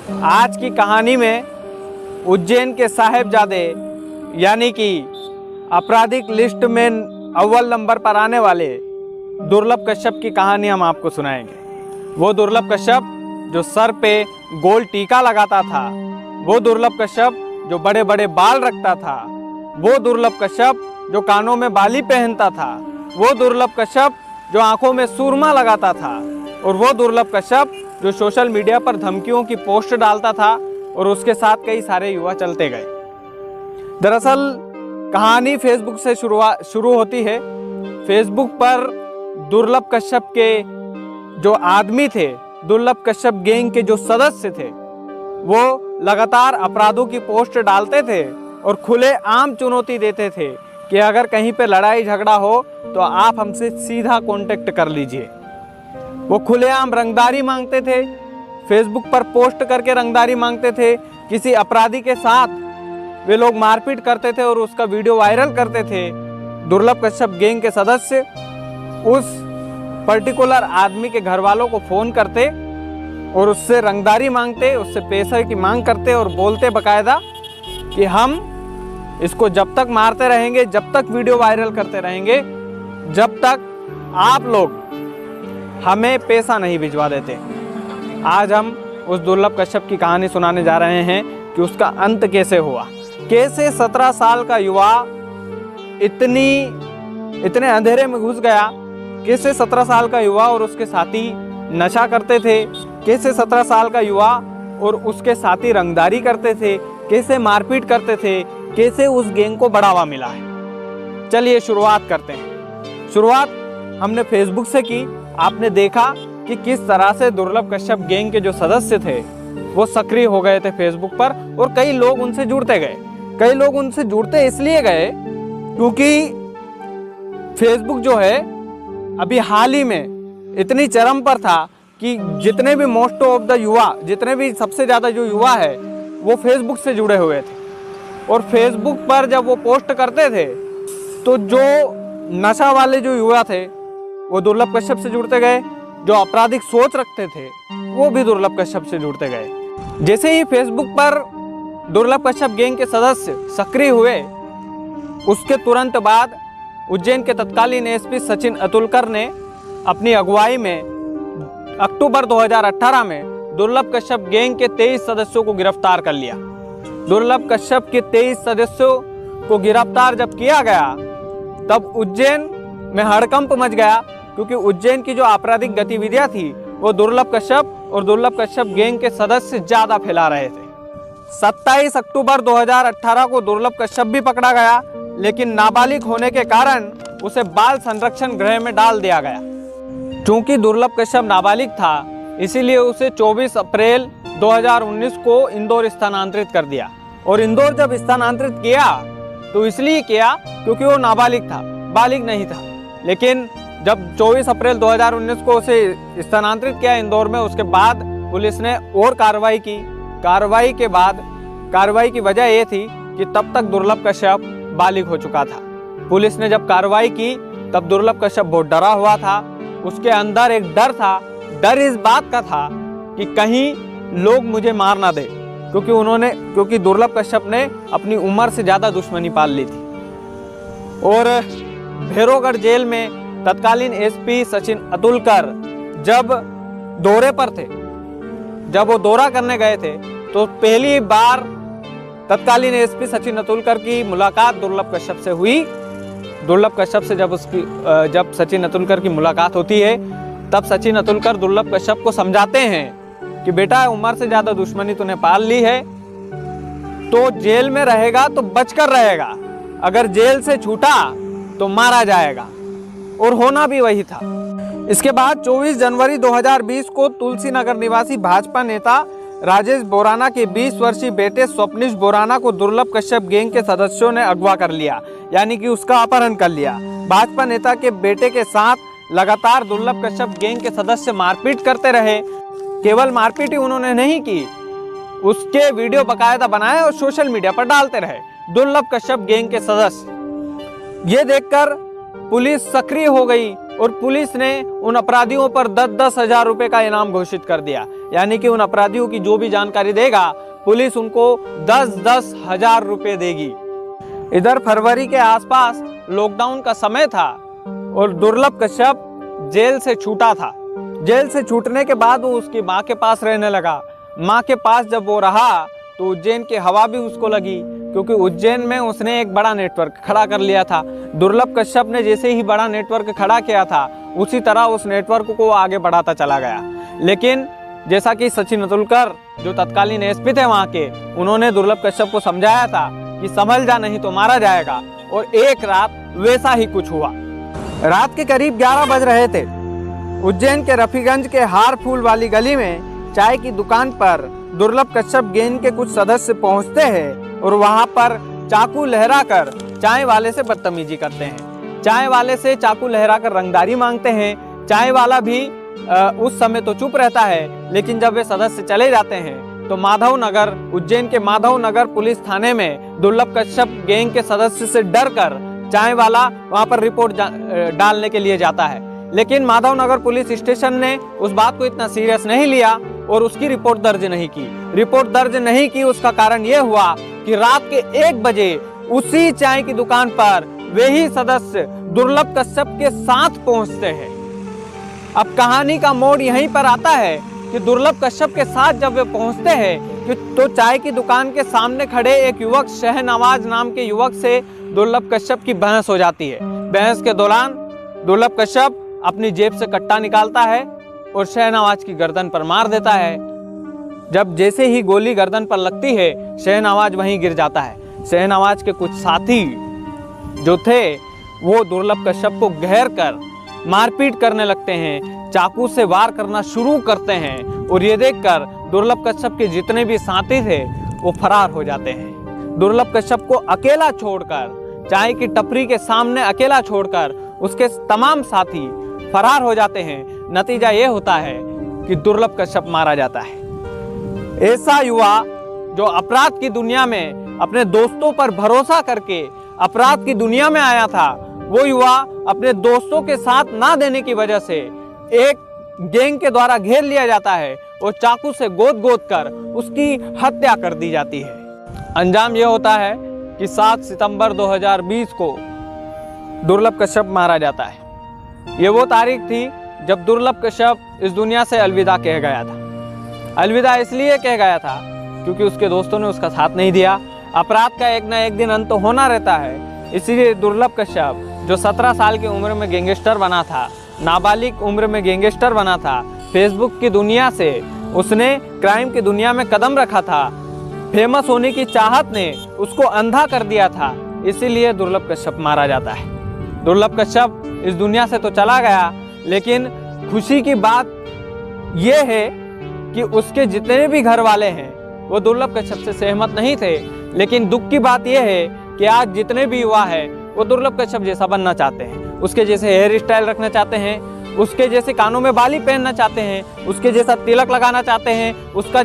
आज की कहानी में उज्जैन के साहिबजादे यानी कि आपराधिक लिस्ट में अव्वल नंबर पर आने वाले दुर्लभ कश्यप की कहानी हम आपको सुनाएंगे। वो दुर्लभ कश्यप जो सर पे गोल टीका लगाता था, वो दुर्लभ कश्यप जो बड़े बड़े बाल रखता था, वो दुर्लभ कश्यप जो कानों में बाली पहनता था, वो दुर्लभ कश्यप जो आंखों में सुरमा लगाता था, और वो दुर्लभ कश्यप जो सोशल मीडिया पर धमकियों की पोस्ट डालता था और उसके साथ कई सारे युवा चलते गए। दरअसल कहानी फेसबुक से शुरू होती है। फेसबुक पर दुर्लभ कश्यप के जो आदमी थे, दुर्लभ कश्यप गैंग के जो सदस्य थे, वो लगातार अपराधों की पोस्ट डालते थे और खुले आम चुनौती देते थे कि अगर कहीं पे लड़ाई झगड़ा हो तो आप हमसे सीधा कांटेक्ट कर लीजिए। वो खुलेआम रंगदारी मांगते थे, फेसबुक पर पोस्ट करके रंगदारी मांगते थे। किसी अपराधी के साथ वे लोग मारपीट करते थे और उसका वीडियो वायरल करते थे। दुर्लभ कश्यप गैंग के सदस्य उस पर्टिकुलर आदमी के घर वालों को फ़ोन करते और उससे रंगदारी मांगते, उससे पैसे की मांग करते और बोलते बाकायदा कि हम इसको जब तक मारते रहेंगे, जब तक वीडियो वायरल करते रहेंगे, जब तक आप लोग हमें पैसा नहीं भिजवा देते। आज हम उस दुर्लभ कश्यप की कहानी सुनाने जा रहे हैं कि उसका अंत कैसे हुआ। कैसे 17 साल का युवा इतने अंधेरे में घुस गया। कैसे 17 साल का युवा और उसके साथी नशा करते थे। कैसे 17 साल का युवा और उसके साथी रंगदारी करते थे। कैसे मारपीट करते थे। कैसे उस गैंग को बढ़ावा मिला है। चलिए शुरुआत करते हैं। शुरुआत हमने फेसबुक से की। आपने देखा कि किस तरह से दुर्लभ कश्यप गैंग के जो सदस्य थे वो सक्रिय हो गए थे फेसबुक पर, और कई लोग उनसे जुड़ते गए। कई लोग उनसे जुड़ते इसलिए गए क्योंकि फेसबुक जो है अभी हाल ही में इतनी चरम पर था कि जितने भी मोस्ट ऑफ द युवा, जितने भी सबसे ज़्यादा जो युवा है वो फेसबुक से जुड़े हुए थे। और फेसबुक पर जब वो पोस्ट करते थे तो जो नशा वाले जो युवा थे वो दुर्लभ कश्यप से जुड़ते गए। जो आपराधिक सोच रखते थे वो भी दुर्लभ कश्यप से जुड़ते गए। जैसे ही फेसबुक पर दुर्लभ कश्यप गैंग के सदस्य सक्रिय हुए, उसके तुरंत बाद उज्जैन के तत्कालीन एसपी सचिन अतुलकर ने अपनी अगुवाई में अक्टूबर 2018 में दुर्लभ कश्यप गैंग के 23 सदस्यों को गिरफ्तार कर लिया। दुर्लभ कश्यप के 23 सदस्यों को गिरफ्तार जब किया गया तब उज्जैन में हड़कंप मच गया, क्योंकि उज्जैन की जो आपराधिक गतिविधियां थी वो दुर्लभ कश्यप और दुर्लभ कश्यप गैंग के सदस्य ज्यादा फैला रहे थे। 27 अक्टूबर 2018 को दुर्लभ कश्यप भी पकड़ा गया, लेकिन नाबालिग होने के कारण उसे बाल संरक्षण गृह में डाल दिया गया। चूंकि दुर्लभ कश्यप नाबालिग था, इसीलिए उसे 24 अप्रैल 2019 को इंदौर स्थानांतरित कर दिया। और इंदौर जब स्थानांतरित किया तो इसलिए किया क्योंकि वो नाबालिग था, बालिग नहीं था। लेकिन जब 24 अप्रैल 2019 को उसे स्थानांतरित किया इंदौर में, उसके बाद पुलिस ने और कार्रवाई की। कार्रवाई की वजह ये थी कि तब तक दुर्लभ कश्यप बालिग हो चुका था। पुलिस ने जब कार्रवाई की तब दुर्लभ कश्यप बहुत डरा हुआ था। उसके अंदर एक डर था। डर इस बात का था कि कहीं लोग मुझे मार ना दे, क्योंकि दुर्लभ कश्यप ने अपनी उम्र से ज़्यादा दुश्मनी पाल ली थी। और भैरवगढ़ जेल में तत्कालीन एसपी सचिन अतुलकर जब दौरे पर थे, जब वो दौरा करने गए थे, तो पहली बार तत्कालीन एसपी सचिन अतुलकर की मुलाकात दुर्लभ कश्यप से हुई। दुर्लभ कश्यप से जब सचिन अतुलकर की मुलाकात होती है तब सचिन अतुलकर दुर्लभ कश्यप को समझाते हैं कि बेटा, उम्र से ज़्यादा दुश्मनी तूने पाल ली है तो जेल में रहेगा तो बचकर रहेगा, अगर जेल से छूटा तो मारा जाएगा। और होना भी वही था। इसके बाद 24 जनवरी 2020 को तुलसी नगर निवासी भाजपा नेता राजेश बोराना के 20 वर्षीय बेटे स्वप्निश बोराना को दुर्लभ कश्यप गैंग के सदस्यों ने अगवा कर लिया, यानी कि उसका अपहरण कर लिया। भाजपा नेता के बेटे के साथ लगातार दुर्लभ कश्यप गैंग के सदस्य मारपीट करते रहे। केवल मारपीट ही उन्होंने नहीं की, उसके वीडियो बाकायदा बनाए और सोशल मीडिया पर डालते रहे दुर्लभ कश्यप गैंग के सदस्य। ये देखकर पुलिस सक्रिय हो गई और पुलिस ने उन अपराधियों पर 10-10 हजार रुपए का इनाम घोषित कर दिया। यानी कि उन अपराधियों की जो भी जानकारी देगा पुलिस उनको 10-10 हजार रुपए देगी। इधर फरवरी के आसपास लॉकडाउन का समय था और दुर्लभ कश्यप जेल से छूटा था। जेल से छूटने के बाद वो उसकी माँ के पास रहने लगा। माँ के पास जब वो रहा तो उज्जैन की हवा भी उसको लगी, क्योंकि उज्जैन में उसने एक बड़ा नेटवर्क खड़ा कर लिया था। दुर्लभ कश्यप ने जैसे ही बड़ा नेटवर्क खड़ा किया था उसी तरह उस नेटवर्क को आगे बढ़ाता चला गया। लेकिन जैसा कि सचिन अतुलकर जो तत्कालीन एसपी थे वहाँ के, उन्होंने दुर्लभ कश्यप को समझाया था कि संभल जा नहीं तो मारा जाएगा, और एक रात वैसा ही कुछ हुआ। रात के करीब 11 बज रहे थे। उज्जैन के रफीगंज के हार फूल वाली गली में चाय की दुकान पर दुर्लभ कश्यप गैंग के कुछ सदस्य पहुंचते हैं और वहां पर चाकू लहराकर चाय वाले से बदतमीजी करते हैं। चाय वाले से चाकू लहराकर रंगदारी मांगते हैं। चाय वाला भी उस समय तो चुप रहता है, लेकिन जब वे सदस्य चले जाते हैं तो माधव नगर, उज्जैन के माधव नगर पुलिस थाने में दुर्लभ कश्यप गैंग के सदस्य से डरकर चाय वाला वहां पर रिपोर्ट डालने के लिए जाता है। लेकिन माधव नगर पुलिस स्टेशन ने उस बात को इतना सीरियस नहीं लिया और उसकी रिपोर्ट दर्ज नहीं की। रिपोर्ट दर्ज नहीं की उसका कारण यह हुआ कि रात के 1 बजे उसी चाय की दुकान पर वे ही सदस्य दुर्लभ कश्यप के साथ पहुंचते हैं। अब कहानी का मोड़ यहीं पर आता है कि दुर्लभ कश्यप के साथ जब वे पहुंचते हैं कि तो चाय की दुकान के सामने खड़े एक युवक शहनवाज नाम के युवक से दुर्लभ कश्यप की बहस हो जाती है। बहस के दौरान दुर्लभ कश्यप अपनी जेब से कट्टा निकालता है और शहनवाज की गर्दन पर मार देता है। जब जैसे ही गोली गर्दन पर लगती है शहनवाज वहीं गिर जाता है। शहनवाज के कुछ साथी जो थे वो दुर्लभ कश्यप को घेर कर मारपीट करने लगते हैं, चाकू से वार करना शुरू करते हैं और ये देखकर दुर्लभ कश्यप के जितने भी साथी थे वो फरार हो जाते हैं। दुर्लभ कश्यप को अकेला छोड़कर, चाय की टपरी के सामने अकेला छोड़कर उसके तमाम साथी फरार हो जाते हैं। नतीजा ये होता है कि दुर्लभ कश्यप मारा जाता है। ऐसा युवा जो अपराध की दुनिया में अपने दोस्तों पर भरोसा करके अपराध की दुनिया में आया था, वो युवा अपने दोस्तों के साथ ना देने की वजह से एक गैंग के द्वारा घेर लिया जाता है और चाकू से गोद कर उसकी हत्या कर दी जाती है। अंजाम यह होता है कि 7 सितंबर 2020 को दुर्लभ कश्यप मारा जाता है। ये वो तारीख थी जब दुर्लभ कश्यप इस दुनिया से अलविदा कह गया था। अलविदा इसलिए कह गया था क्योंकि उसके दोस्तों ने उसका साथ नहीं दिया। अपराध का एक ना एक दिन अंत तो होना रहता है, इसीलिए दुर्लभ कश्यप जो 17 साल की उम्र में गैंगस्टर बना था, नाबालिग उम्र में गैंगस्टर बना था, फेसबुक की दुनिया से उसने क्राइम की दुनिया में कदम रखा था, फेमस होने की चाहत ने उसको अंधा कर दिया था, इसीलिए दुर्लभ कश्यप मारा जाता है। दुर्लभ कश्यप इस दुनिया से तो चला गया, लेकिन खुशी की बात यह है कि उसके जितने भी घर वाले हैं वो दुर्लभ कश्यप से सहमत नहीं थे। लेकिन दुख की बात यह है कि आज जितने भी युवा हैं वो दुर्लभ कश्यप जैसा बनना चाहते हैं, उसके जैसे हेयर स्टाइल रखना चाहते हैं, उसके जैसे कानों में बाली पहनना चाहते हैं, उसके जैसा तिलक लगाना चाहते हैं, उसका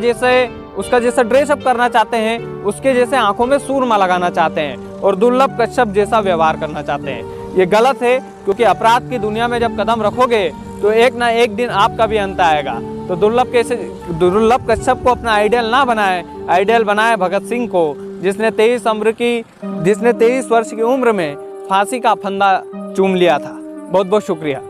जैसा ड्रेसअप करना चाहते हैं, उसके जैसे आंखों में सूरमा लगाना चाहते हैं और दुर्लभ कश्यप जैसा व्यवहार करना चाहते हैं। ये गलत है, क्योंकि अपराध की दुनिया में जब कदम रखोगे तो एक ना एक दिन आपका भी अंत आएगा। तो दुर्लभ कश्यप को अपना आइडियल ना बनाए, आइडियल बनाए भगत सिंह को, जिसने 23 वर्ष की उम्र में फांसी का फंदा चूम लिया था। बहुत बहुत शुक्रिया।